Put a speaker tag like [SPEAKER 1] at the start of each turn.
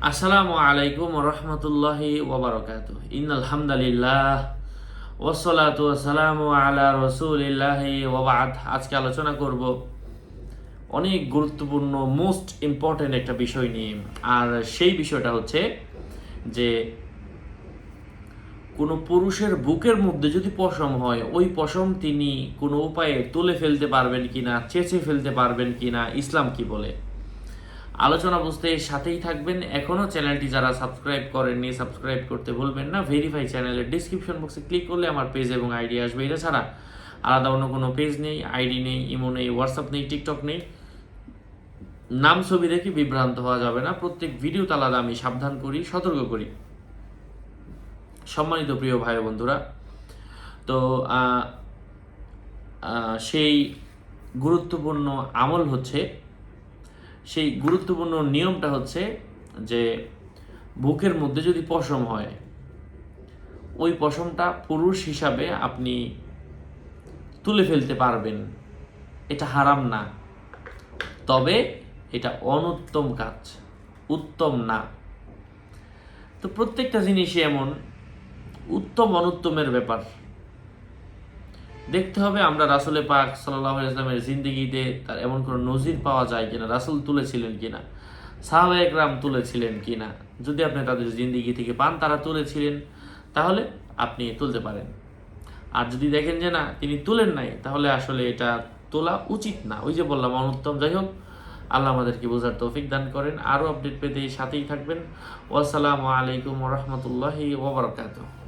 [SPEAKER 1] আসসালামু আলাইকুম রহমতুল্লাহি ওয়াবারাকাতুহ। ইন্নাল হামদুলিল্লাহ ওয়াসসালাতু ওয়াসসালামু আলা রাসূলিল্লাহি ওয়া বা'দ। আজকে আলোচনা করব অনেক গুরুত্বপূর্ণ মোস্ট ইম্পর্টেন্ট একটা বিষয় নিয়ে। আর সেই বিষয়টা হচ্ছে যে কোনো পুরুষের বুকের মধ্যে যদি পশম হয়, ওই পশম তিনি কোনো উপায়ে তুলে ফেলতে পারবেন কিনা, চেঁচে ফেলতে পারবেন কিনা, ইসলাম কি বলে। আলোচনা বুঝতে সাথেই থাকবেন। এখনও চ্যানেলটি যারা সাবস্ক্রাইব করেননি সাবস্ক্রাইব করতে ভুলবেন না। ভেরিফাই চ্যানেলের ডিসক্রিপশন বক্সে ক্লিক করলে আমার পেজ এবং আইডি আসবে। এটা ছাড়া আলাদা অন্য কোনো পেজ নেই, আইডি নেই, ইমো নেই, হোয়াটসঅ্যাপ নেই, টিকটক নেই। নাম ছবি দেখে বিভ্রান্ত হওয়া যাবে না। প্রত্যেক ভিডিওতে আলাদা আমি সাবধান করি, সতর্ক করি। সম্মানিত প্রিয় ভাই বন্ধুরা, তো সেই গুরুত্বপূর্ণ আমল হচ্ছে, সেই গুরুত্বপূর্ণ নিয়মটা হচ্ছে যে বুকের মধ্যে যদি পশম হয়, ওই পশমটা পুরুষ হিসাবে আপনি তুলে ফেলতে পারবেন। এটা হারাম না, তবে এটা অনুত্তম কাজ, উত্তম না। তো প্রত্যেকটা জিনিসই এমন উত্তম অনুত্তমের ব্যাপার। দেখতে হবে আমরা রাসূলে পাক সাল্লাল্লাহু আলাইহি ওয়াসাল্লামের জিন্দেগিতে তার এমন কোনো নজির পাওয়া যায় কিনা, রাসূল তুলেছিলেন কিনা, সাহাবায়ে কেরাম তুলেছিলেন কিনা। যদি আপনি তাদের জিন্দেগি থেকে পান তারা তুলেছিলেন, তাহলে আপনি তুলতে পারেন। আর যদি দেখেন যে না তিনি তুলেন নাই, তাহলে আসলে এটা তোলা উচিত না। ওই যে বললাম অনুত্তম। যাই হোক, আল্লাহ আমাদেরকে বোঝার তৌফিক দান করেন। আরও আপডেট পেতে সাথেই থাকবেন। ওয়াসসালামু আলাইকুম ওয়া রাহমাতুল্লাহি ওয়া বারাকাতুহু।